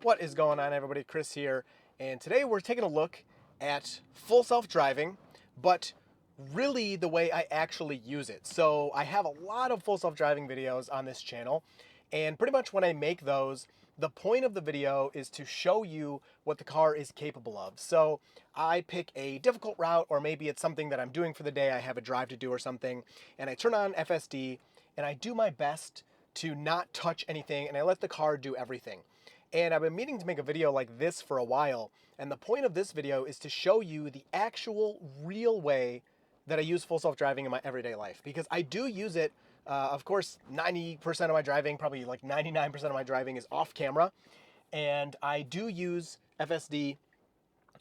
What is going on, everybody? Chris here, and today we're taking a look at full self-driving, but really the way I actually use it. So I have a lot of full self-driving videos on this channel, and pretty much when I make those, the point of the video is to show you what the car is capable of. So I pick a difficult route, or maybe it's something that I'm doing for the day, I have a drive to do or something, and I turn on FSD, and I do my best to not touch anything, and I let the car do everything. And I've been meaning to make a video like this for a while, and the point of this video is to show you the actual real way that I use full self-driving in my everyday life, because I do use it. Of course, 90% of my driving, probably like 99% of my driving is off camera, and I do use FSD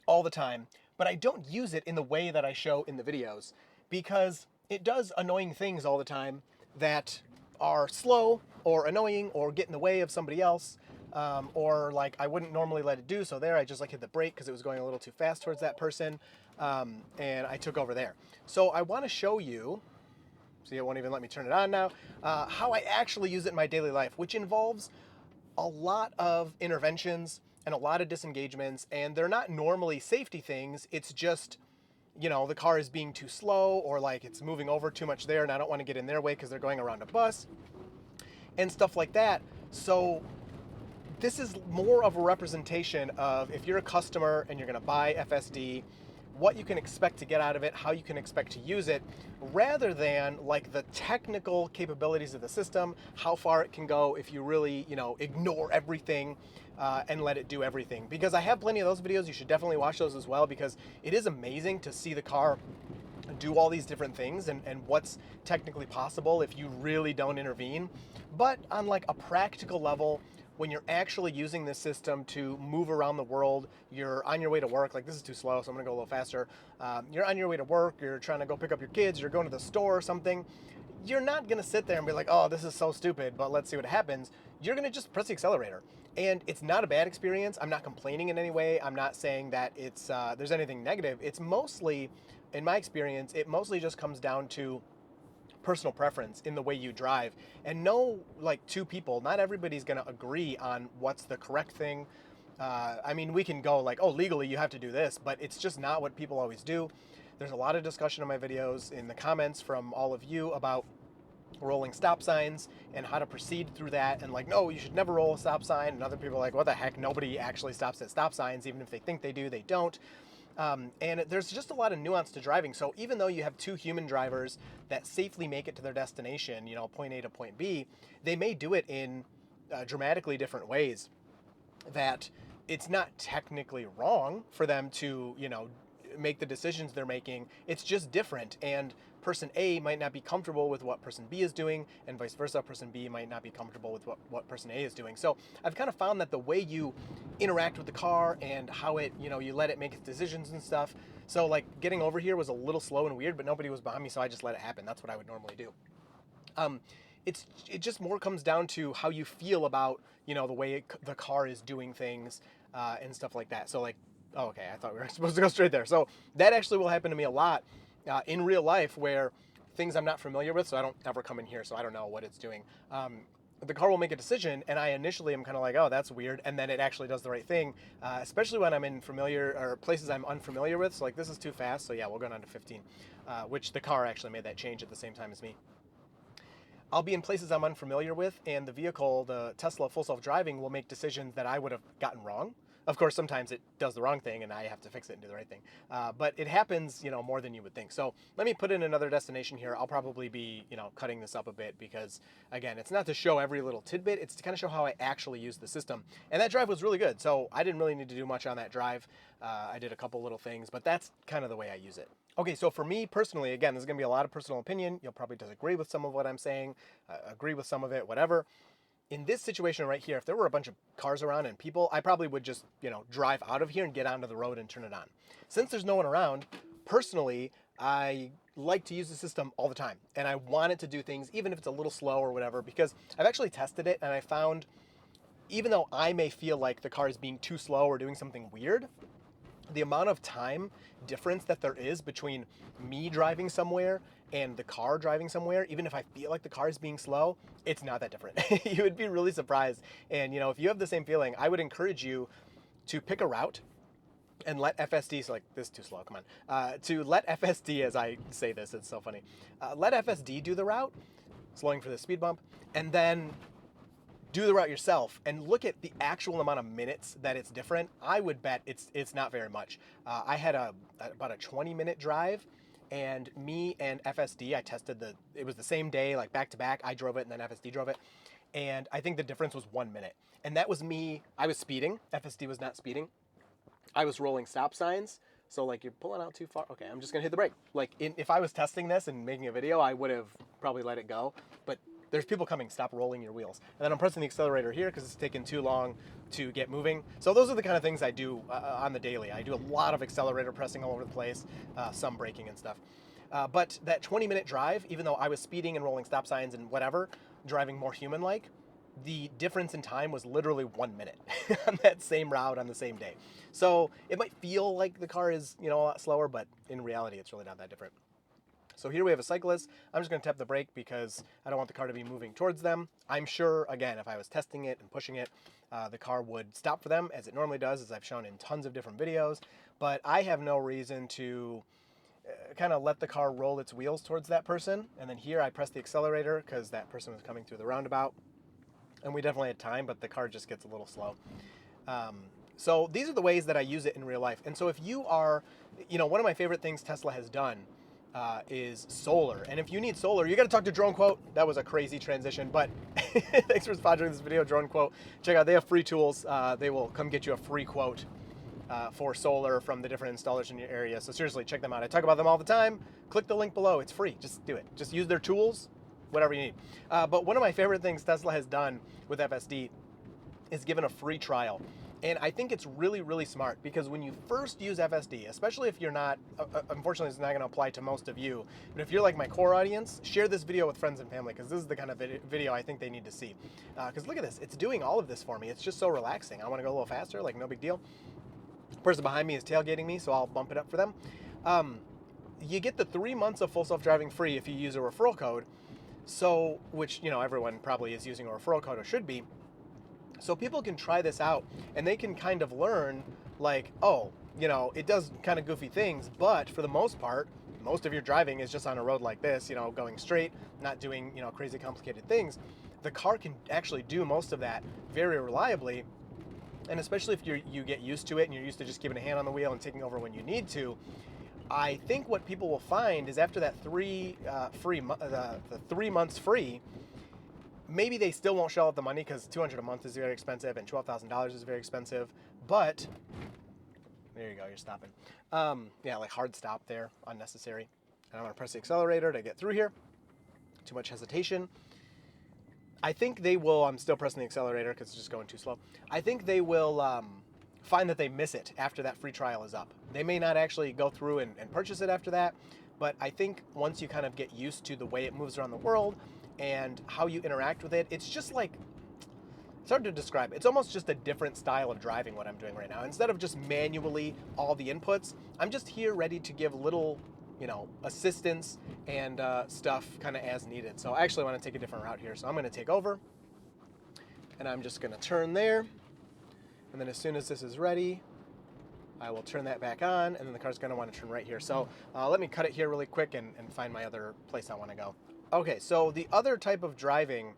all the time, but I don't use it in the way that I show in the videos because it does annoying things all the time that are slow or annoying or get in the way of somebody else, or like I wouldn't normally let it do. So there I just like hit the brake because it was going a little too fast towards that person, and I took over there. So I want to show you, see, it won't even let me turn it on now, how I actually use it in my daily life, which involves a lot of interventions and a lot of disengagements, and they're not normally safety things. It's just, you know, the car is being too slow, or like it's moving over too much there and I don't want to get in their way because they're going around a bus and stuff like that. So this is more of a representation of if you're a customer and you're going to buy FSD, what you can expect to get out of it, how you can expect to use it, rather than like the technical capabilities of the system, how far it can go if you really, ignore everything and let it do everything. Because I have plenty of those videos. You should definitely watch those as well, because it is amazing to see the car do all these different things and what's technically possible if you really don't intervene. But on like a practical level, when you're actually using this system to move around the world, you're on your way to work, like this is too slow, so I'm gonna go a little faster. You're on your way to work, you're trying to go pick up your kids, you're going to the store or something. You're not gonna sit there and be like, oh, this is so stupid, but let's see what happens. You're gonna just press the accelerator. And it's not a bad experience. I'm not complaining in any way. I'm not saying that it's there's anything negative. It's mostly, in my experience, it mostly just comes down to personal preference in the way you drive. And no, like two people, not everybody's gonna agree on what's the correct thing. I mean, we can go like, oh, legally you have to do this, but it's just not what people always do. There's a lot of discussion in my videos, in the comments from all of you, about rolling stop signs and how to proceed through that, and like, no, you should never roll a stop sign. And other people are like, what the heck, nobody actually stops at stop signs. Even if they think they do, they don't. And there's just a lot of nuance to driving. So even though you have two human drivers that safely make it to their destination, point A to point B, they may do it in dramatically different ways, that it's not technically wrong for them to, make the decisions they're making. It's just different. And person A might not be comfortable with what person B is doing, and vice versa. Person B might not be comfortable with what person A is doing. So I've kind of found that the way you interact with the car and how it, you let it make its decisions and stuff. So like getting over here was a little slow and weird, but nobody was behind me, so I just let it happen. That's what I would normally do. It just more comes down to how you feel about, the way the car is doing things and stuff like that. So like, oh, okay, I thought we were supposed to go straight there. So that actually will happen to me a lot in real life, where things I'm not familiar with, so I don't ever come in here, so I don't know what it's doing. The car will make a decision, and I initially am kind of like, oh, that's weird, and then it actually does the right thing, especially when I'm in familiar or places I'm unfamiliar with. So like, this is too fast, so yeah, we'll go down to 15, which the car actually made that change at the same time as me. I'll be in places I'm unfamiliar with, and the vehicle, the Tesla full self-driving, will make decisions that I would have gotten wrong. Of course, sometimes it does the wrong thing and I have to fix it and do the right thing. But it happens, more than you would think. So let me put in another destination here. I'll probably be, cutting this up a bit because, again, it's not to show every little tidbit. It's to kind of show how I actually use the system. And that drive was really good. So I didn't really need to do much on that drive. I did a couple little things, but that's kind of the way I use it. Okay, so for me personally, again, this is going to be a lot of personal opinion. You'll probably disagree with some of what I'm saying, agree with some of it, whatever. In this situation right here, if there were a bunch of cars around and people, I probably would just, drive out of here and get onto the road and turn it on. Since there's no one around, personally, I like to use the system all the time. And I want it to do things, even if it's a little slow or whatever, because I've actually tested it and I found, even though I may feel like the car is being too slow or doing something weird, the amount of time difference that there is between me driving somewhere and the car driving somewhere, even if I feel like the car is being slow, it's not that different. You would be really surprised. And, if you have the same feeling, I would encourage you to pick a route and let FSD, so like, this is too slow, come on, to let FSD, as I say this, it's so funny, let FSD do the route, slowing for the speed bump, and then do the route yourself and look at the actual amount of minutes that it's different. I would bet it's not very much. I had about a 20-minute drive, and me and FSD, I tested it was the same day, like back to back. I drove it and then FSD drove it. And I think the difference was 1 minute. And that was me, I was speeding. FSD was not speeding. I was rolling stop signs. So like, you're pulling out too far. Okay, I'm just gonna hit the brake. Like, if I was testing this and making a video, I would have probably let it go. But there's people coming, stop rolling your wheels. And then I'm pressing the accelerator here because it's taking too long to get moving. So those are the kind of things I do on the daily. I do a lot of accelerator pressing all over the place, some braking and stuff. But that 20-minute drive, even though I was speeding and rolling stop signs and whatever, driving more human-like, the difference in time was literally 1 minute on that same route on the same day. So it might feel like the car is, a lot slower, but in reality, it's really not that different. So here we have a cyclist. I'm just going to tap the brake because I don't want the car to be moving towards them. I'm sure, again, if I was testing it and pushing it, the car would stop for them, as it normally does, as I've shown in tons of different videos. But I have no reason to kind of let the car roll its wheels towards that person. And then here I press the accelerator because that person was coming through the roundabout. And we definitely had time, but the car just gets a little slow. So these are the ways that I use it in real life. And so if you are, one of my favorite things Tesla has done is solar. And if you need solar, you got to talk to Drone Quote. That was a crazy transition, but thanks for sponsoring this video, Drone Quote. Check out, they have free tools. They will come get you a free quote for solar from the different installers in your area. So seriously, check them out. I talk about them all the time. Click the link below. It's free. Just do it. Just use their tools, whatever you need. But one of my favorite things Tesla has done with FSD is given a free trial. And I think it's really, really smart because when you first use FSD, especially if you're not, unfortunately it's not going to apply to most of you, but if you're like my core audience, share this video with friends and family because this is the kind of video I think they need to see. Because look at this, it's doing all of this for me. It's just so relaxing. I want to go a little faster, like no big deal. The person behind me is tailgating me, so I'll bump it up for them. You get the 3 months of full self-driving free if you use a referral code, so which everyone probably is using a referral code or should be. So people can try this out and they can kind of learn like, oh, it does kind of goofy things, but for the most part, most of your driving is just on a road like this, going straight, not doing, crazy complicated things. The car can actually do most of that very reliably. And especially if you get used to it and you're used to just giving a hand on the wheel and taking over when you need to, I think what people will find is after that the 3 months free, maybe they still won't shell out the money because $200 a month is very expensive and $12,000 is very expensive. But there you go, you're stopping. Yeah, like hard stop there, unnecessary. And I'm gonna press the accelerator to get through here. Too much hesitation. I think they will, I'm still pressing the accelerator because it's just going too slow. I think they will find that they miss it after that free trial is up. They may not actually go through and purchase it after that, but I think once you kind of get used to the way it moves around the world and how you interact with it, it's just like, it's hard to describe. It's almost just a different style of driving what I'm doing right now. Instead of just manually all the inputs, I'm just here ready to give little, assistance and stuff kind of as needed. So I actually want to take a different route here. So I'm going to take over and I'm just going to turn there. And then as soon as this is ready, I will turn that back on and then the car's going to want to turn right here. So let me cut it here really quick and find my other place I want to go. Okay, so the other type of driving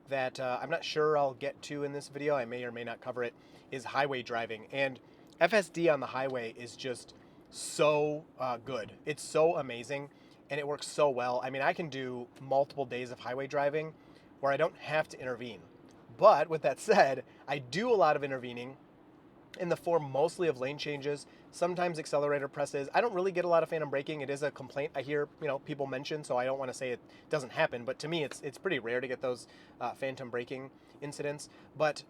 that I'm not sure I'll get to in this video, I may or may not cover it, is highway driving. And FSD on the highway is just so good. It's so amazing and it works so well. I mean, I can do multiple days of highway driving where I don't have to intervene. But with that said, I do a lot of intervening in the form mostly of lane changes, sometimes accelerator presses. I don't really get a lot of phantom braking. It is a complaint I hear people mention, so I don't want to say it doesn't happen, but to me it's pretty rare to get those phantom braking incidents. But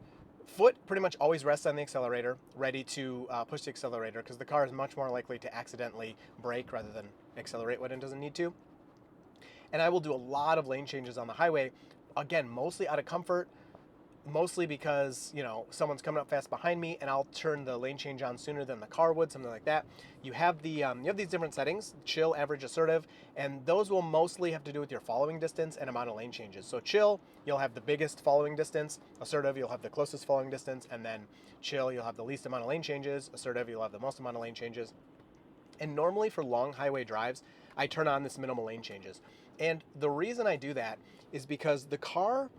foot pretty much always rests on the accelerator, ready to push the accelerator because the car is much more likely to accidentally brake rather than accelerate when it doesn't need to. And I will do a lot of lane changes on the highway, again, mostly out of comfort. mostly because, you know, someone's coming up fast behind me and I'll turn the lane change on sooner than the car would, something like that. You have the you have these different settings: chill, average, assertive, and those will mostly have to do with your following distance and amount of lane changes. So chill, you'll have the biggest following distance; assertive, you'll have the closest following distance; and then chill, you'll have the least amount of lane changes; assertive, you'll have the most amount of lane changes. And normally for long highway drives, I turn on this minimal lane changes. And the reason I do that is because the car,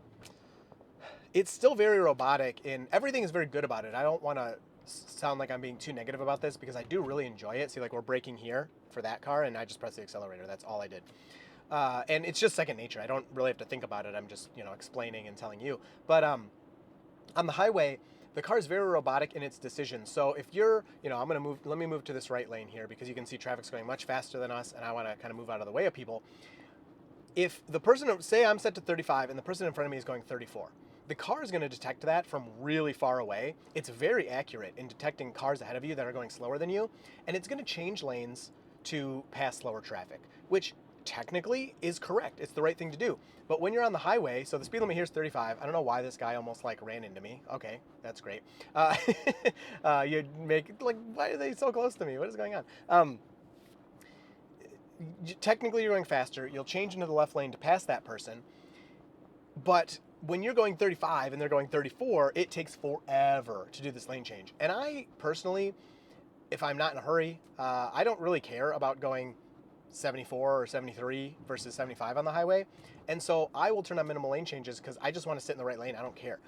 it's still very robotic and everything is very good about it. I don't want to sound like I'm being too negative about this because I do really enjoy it. See, like we're braking here for that car and I just pressed the accelerator. That's all I did. And it's just second nature. I don't really have to think about it. I'm just, you know, explaining and telling you. But on the highway, the car is very robotic in its decisions. So if you're, you know, let me move to this right lane here because you can see traffic's going much faster than us and I want to kind of move out of the way of people. If the person, say I'm set to 35 and the person in front of me is going 34, the car is going to detect that from really far away. It's very accurate in detecting cars ahead of you that are going slower than you, and it's going to change lanes to pass slower traffic, which technically is correct. It's the right thing to do. But when you're on the highway, so the speed limit here is 35. I don't know why this guy almost like ran into me. Okay, that's great. You'd make, like, why are they so close to me? What is going on? Technically you're going faster. You'll change into the left lane to pass that person. But when you're going 35 and they're going 34, it takes forever to do this lane change. And I personally, if I'm not in a hurry, I don't really care about going 74 or 73 versus 75 on the highway. And so I will turn on minimal lane changes because I just want to sit in the right lane. I don't care.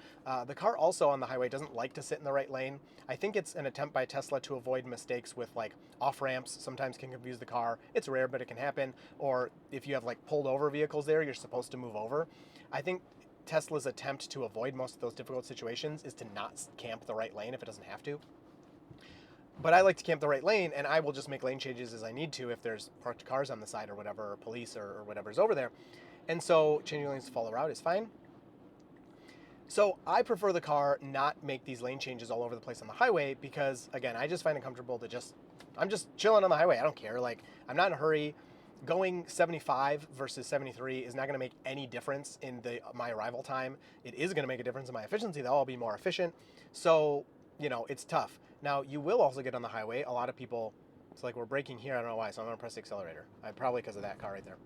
The car also on the highway doesn't like to sit in the right lane. I think it's an attempt by Tesla to avoid mistakes with like off ramps. Sometimes can confuse the car. It's rare, but it can happen. Or if you have like pulled over vehicles there, you're supposed to move over. I think Tesla's attempt to avoid most of those difficult situations is to not camp the right lane if it doesn't have to. But I like to camp the right lane, and I will just make lane changes as I need to if there's parked cars on the side or whatever, or police or whatever's over there. And so changing lanes to follow route is fine. So I prefer the car not make these lane changes all over the place on the highway because, again, I just find it comfortable to I'm just chilling on the highway. I don't care. Like, I'm not in a hurry. Going 75 versus 73 is not going to make any difference in my arrival time. It is going to make a difference in my efficiency, though. I'll be more efficient. So, you know, it's tough. Now, you will also get on the highway. A lot of people, it's like we're braking here. I don't know why, so I'm going to press the accelerator. Probably because of that car right there.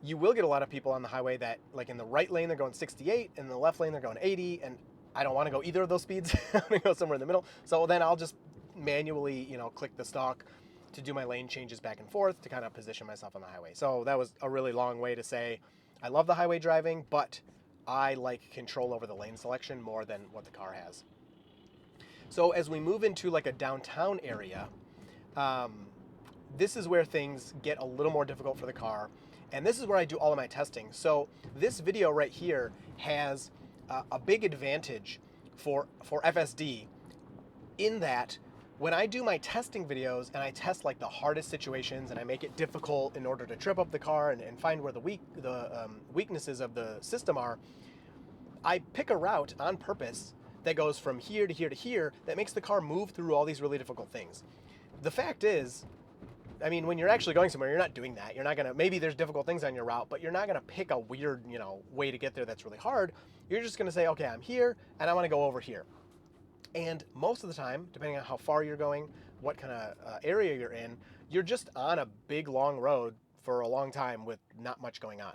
You will get a lot of people on the highway that, like in the right lane, they're going 68, and in the left lane, they're going 80, and I don't want to go either of those speeds. I want to go somewhere in the middle. So then I'll just manually, you know, click the stalk to do my lane changes back and forth to kind of position myself on the highway. So that was a really long way to say I love the highway driving, but I like control over the lane selection more than what the car has. So as we move into like a downtown area, this is where things get a little more difficult for the car. And this is where I do all of my testing. So this video right here has a big advantage for FSD in that when I do my testing videos and I test like the hardest situations and I make it difficult in order to trip up the car and find where the weaknesses of the system are, I pick a route on purpose that goes from here to here to here that makes the car move through all these really difficult things. The fact is, I mean, when you're actually going somewhere, you're not doing that. You're not going to, maybe there's difficult things on your route, but you're not going to pick a weird, you know, way to get there that's really hard. You're just going to say, okay, I'm here and I want to go over here. And most of the time, depending on how far you're going, what kind of area you're in, you're just on a big, long road for a long time with not much going on.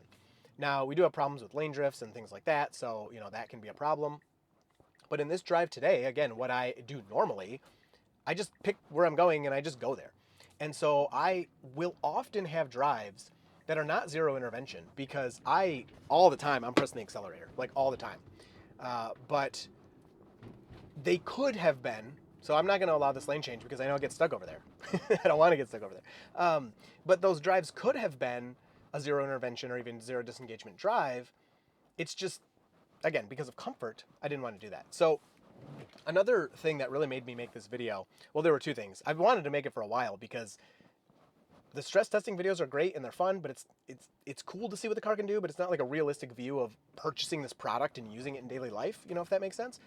Now, we do have problems with lane drifts and things like that, so, you know, that can be a problem. But in this drive today, again, what I do normally, I just pick where I'm going and I just go there. And so I will often have drives that are not zero intervention because all the time, I'm pressing the accelerator, like all the time. But they could have been, so I'm not going to allow this lane change because I know I'll get stuck over there. I don't want to get stuck over there. But those drives could have been a zero intervention or even zero disengagement drive. It's just, again, because of comfort, I didn't want to do that. So another thing that really made me make this video, well, there were two things. I've wanted to make it for a while because the stress testing videos are great and they're fun, but it's cool to see what the car can do, but it's not like a realistic view of purchasing this product and using it in daily life, you know, if that makes sense.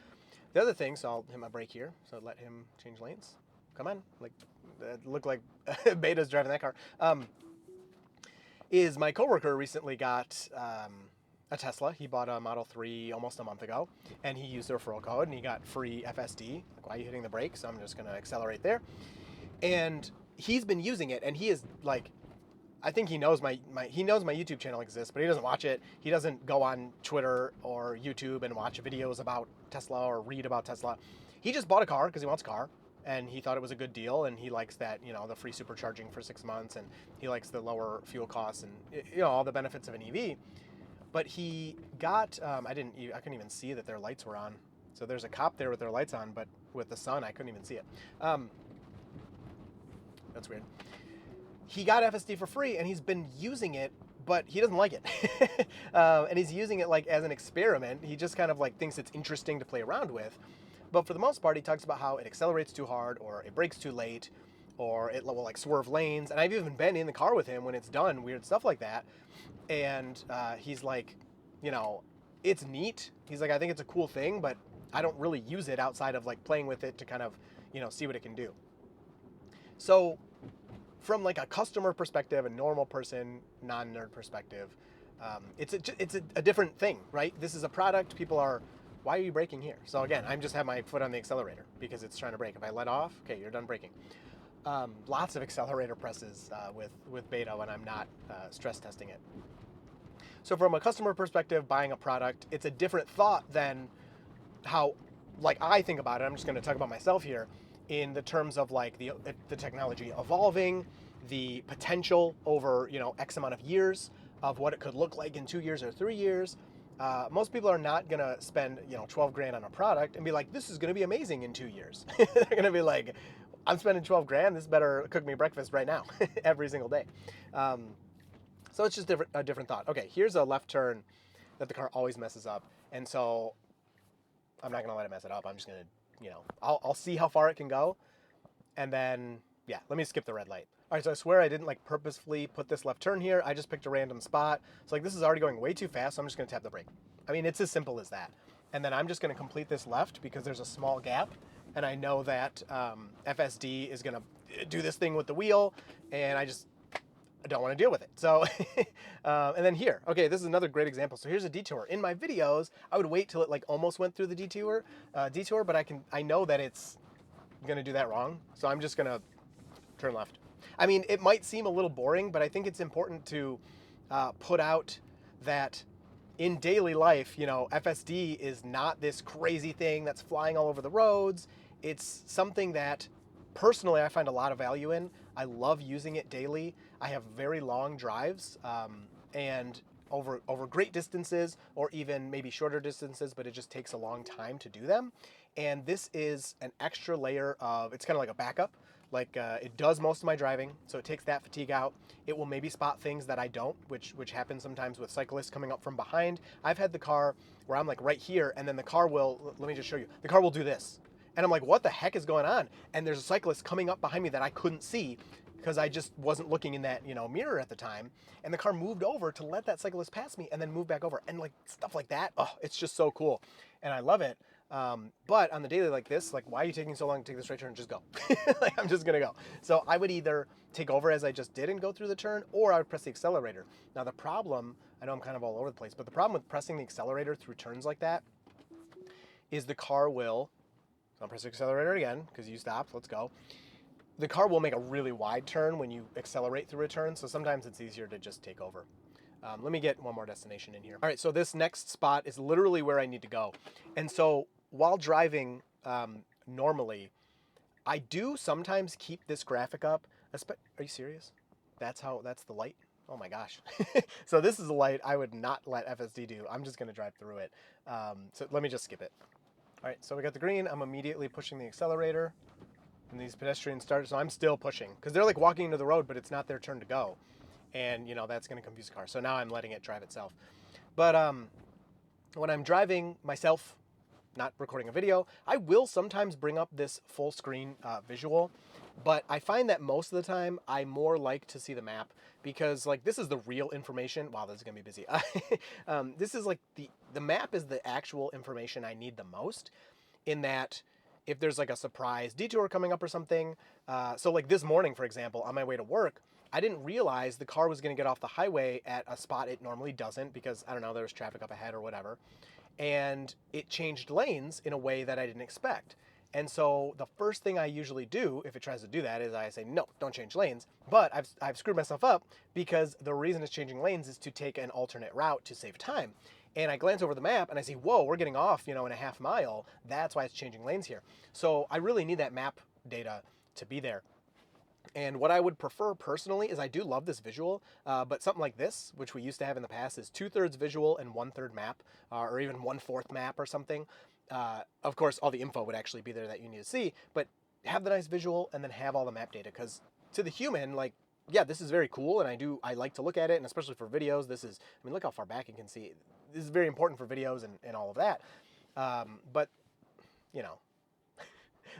The other thing, so I'll hit my brake here, so let him change lanes. Come on, like, it looked like Beta's driving that car. Is my coworker recently got a Tesla. He bought a Model 3 almost a month ago, and he used the referral code, and he got free FSD. Like, why are you hitting the brakes? So I'm just going to accelerate there. And he's been using it, and he is like, I think he knows he knows my YouTube channel exists, but he doesn't watch it. He doesn't go on Twitter or YouTube and watch videos about Tesla or read about Tesla. He just bought a car because he wants a car, and he thought it was a good deal, and he likes that, the free supercharging for 6 months, and he likes the lower fuel costs and all the benefits of an EV. But he got I couldn't even see that their lights were on. So there's a cop there with their lights on, but with the sun I couldn't even see it. That's weird. He got FSD for free, and he's been using it, but he doesn't like it. And he's using it like as an experiment. He just kind of like thinks it's interesting to play around with. But for the most part, he talks about how it accelerates too hard, or it brakes too late, or it will like swerve lanes. And I've even been in the car with him when it's done weird stuff like that. And he's like, it's neat. He's like, I think it's a cool thing, but I don't really use it outside of like playing with it to kind of, see what it can do. So from like a customer perspective, a normal person, non-nerd perspective, it's a different thing, right? This is a product. People are, why are you braking here? So again, I'm just have my foot on the accelerator because it's trying to brake. If I let off, okay, you're done braking. Lots of accelerator presses with beta when I'm not stress testing it. So from a customer perspective, buying a product, it's a different thought than how like I think about it. I'm just going to talk about myself here in the terms of like the technology evolving, the potential over X amount of years of what it could look like in 2 years or 3 years. Most people are not gonna spend 12 grand on a product and be like, this is gonna be amazing in 2 years. They're gonna be like, I'm spending 12 grand. This better cook me breakfast right now, every single day. So it's just a different thought. Okay, here's a left turn that the car always messes up, and so I'm not gonna let it mess it up. I'm just gonna I'll see how far it can go, and then, yeah, let me skip the red light. All right, so I swear I didn't like purposefully put this left turn here. I just picked a random spot. So like this is already going way too fast, so I'm just gonna tap the brake. I mean, it's as simple as that. And then I'm just gonna complete this left because there's a small gap, and I know that FSD is gonna do this thing with the wheel, and I don't want to deal with it. So, and then here, okay, this is another great example. So here's a detour. In my videos, I would wait till it like almost went through the detour, but I know that it's gonna do that wrong. So I'm just gonna turn left. I mean, it might seem a little boring, but I think it's important to put out that in daily life, FSD is not this crazy thing that's flying all over the roads. It's something that personally I find a lot of value in. I love using it daily. I have very long drives and over great distances, or even maybe shorter distances, but it just takes a long time to do them. And this is an extra layer of, it's kind of like a backup. Like it does most of my driving, so it takes that fatigue out. It will maybe spot things that I don't, which happens sometimes with cyclists coming up from behind. I've had the car where I'm like right here, and then the car will, let me just show you, the car will do this. And I'm like, what the heck is going on? And there's a cyclist coming up behind me that I couldn't see because I just wasn't looking in that mirror at the time. And the car moved over to let that cyclist pass me and then move back over. And like stuff like that, oh, it's just so cool. And I love it. But on the daily like this, like, why are you taking so long to take this right turn? Just go. Like, I'm just gonna go. So I would either take over as I just did and go through the turn, or I would press the accelerator. Now the problem, I know I'm kind of all over the place, but the problem with pressing the accelerator through turns like that is the car will, so I'll press the accelerator again because you stopped, let's go. The car will make a really wide turn when you accelerate through a turn, so sometimes it's easier to just take over. Let me get one more destination in here. All right, so this next spot is literally where I need to go. And so while driving normally, I do sometimes keep this graphic up. Are you serious? That's the light? Oh my gosh. So this is a light I would not let FSD do. I'm just gonna drive through it. So let me just skip it. All right, so we got the green. I'm immediately pushing the accelerator. And these pedestrians start, so I'm still pushing. Because they're like walking into the road, but it's not their turn to go. And that's gonna confuse the car. So now I'm letting it drive itself. But when I'm driving myself, not recording a video, I will sometimes bring up this full screen visual, but I find that most of the time I more like to see the map because like this is the real information. Wow, this is gonna be busy. This is like the map is the actual information I need the most, in that if there's like a surprise detour coming up or something. So like this morning, for example, on my way to work, I didn't realize the car was going to get off the highway at a spot it normally doesn't because, I don't know, there was traffic up ahead or whatever. And it changed lanes in a way that I didn't expect. And so the first thing I usually do if it tries to do that is I say, no, don't change lanes. But I've screwed myself up because the reason it's changing lanes is to take an alternate route to save time. And I glance over the map and I see, whoa, we're getting off, in a half mile. That's why it's changing lanes here. So I really need that map data to be there. And what I would prefer personally is I do love this visual, but something like this, which we used to have in the past, is 2/3 visual and 1/3 map, or even 1/4 map or something. Of course, all the info would actually be there that you need to see, but have the nice visual and then have all the map data. Because to the human, like, yeah, this is very cool, and I like to look at it, and especially for videos, look how far back you can see. This is very important for videos and all of that. But,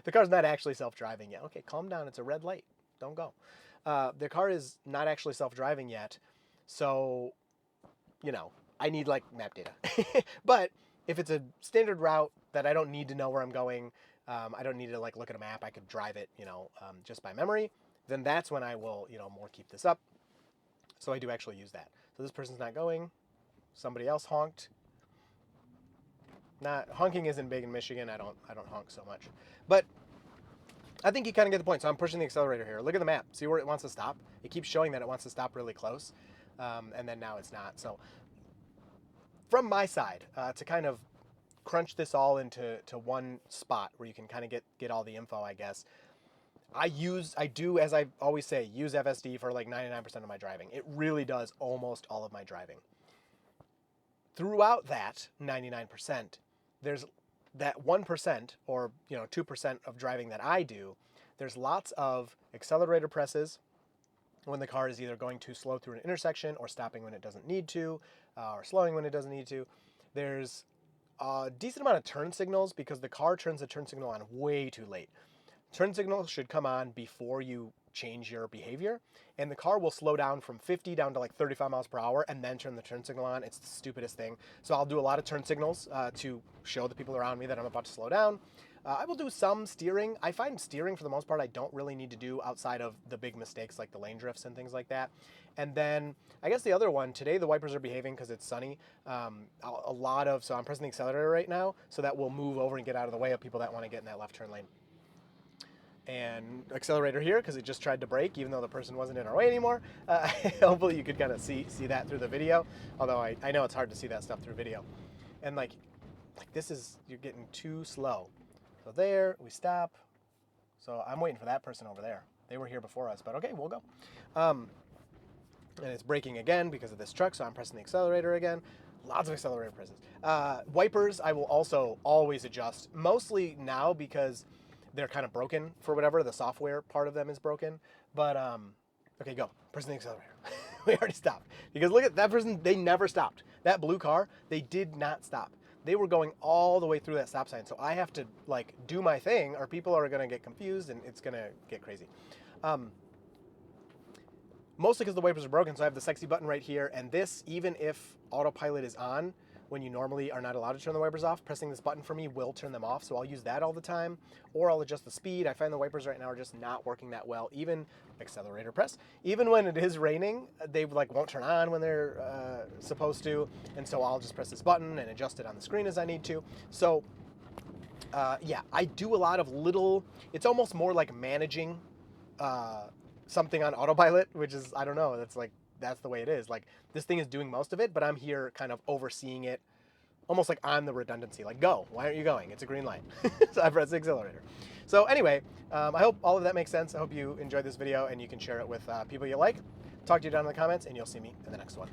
the car's not actually self-driving yet. Okay, calm down. It's a red light. Don't go. The car is not actually self-driving yet, so, I need, like, map data. But if it's a standard route that I don't need to know where I'm going, I don't need to, like, look at a map, I could drive it, just by memory, then that's when I will, more keep this up. So I do actually use that. So this person's not going. Somebody else honked. Honking isn't big in Michigan. I don't honk so much. But I think you kind of get the point. So I'm pushing the accelerator here. Look at the map. See where it wants to stop? It keeps showing that it wants to stop really close. And then now it's not. So from my side, to kind of crunch this all into one spot where you can kind of get all the info, I guess, I do, as I always say, use FSD for like 99% of my driving. It really does almost all of my driving. Throughout that 99%, there's that 1% or 2% of driving that I do. There's lots of accelerator presses when the car is either going too slow through an intersection or stopping when it doesn't need to, or slowing when it doesn't need to. There's a decent amount of turn signals because the car turns the turn signal on way too late. Turn signals should come on before you change your behavior, and the car will slow down from 50 down to like 35 miles per hour and then turn the turn signal on. It's the stupidest thing. So I'll do a lot of turn signals to show the people around me that I'm about to slow down. I will do some steering. I find steering, for the most part, I don't really need to do outside of the big mistakes like the lane drifts and things like that. And then I guess the other one, today the wipers are behaving because it's sunny. So I'm pressing the accelerator right now, so that will move over and get out of the way of people that want to get in that left turn lane. And accelerator here because it just tried to brake even though the person wasn't in our way anymore. Hopefully you could kind of see that through the video, although I know it's hard to see that stuff through video. And like this is, you're getting too slow. So there, we stop. So I'm waiting for that person over there. They were here before us, but okay, we'll go. And it's braking again because of this truck, so I'm pressing the accelerator again. Lots of accelerator presses. Wipers I will also always adjust, mostly now because they're kind of broken for whatever. The software part of them is broken. But, okay, go. Pressing the accelerator. We already stopped. Because look at that person, they never stopped. That blue car, they did not stop. They were going all the way through that stop sign. So I have to, like, do my thing or people are going to get confused and it's going to get crazy. Mostly because the wipers are broken, so I have the sexy button right here. And this, even if autopilot is on, when you normally are not allowed to turn the wipers off, pressing this button for me will turn them off, so I'll use that all the time. Or I'll adjust the speed. I find the wipers right now are just not working that well. Even accelerator press. Even when it is raining, they like won't turn on when they're supposed to. And so I'll just press this button and adjust it on the screen as I need to. So yeah, I do a lot of little, it's almost more like managing something on autopilot, which is, I don't know, that's the way it is. Like, this thing is doing most of it, but I'm here kind of overseeing it, almost like I'm the redundancy. Like, go, why aren't you going? It's a green light. So I press the accelerator. So anyway, I hope all of that makes sense. I hope you enjoyed this video and you can share it with people you like. Talk to you down in the comments, and you'll see me in the next one.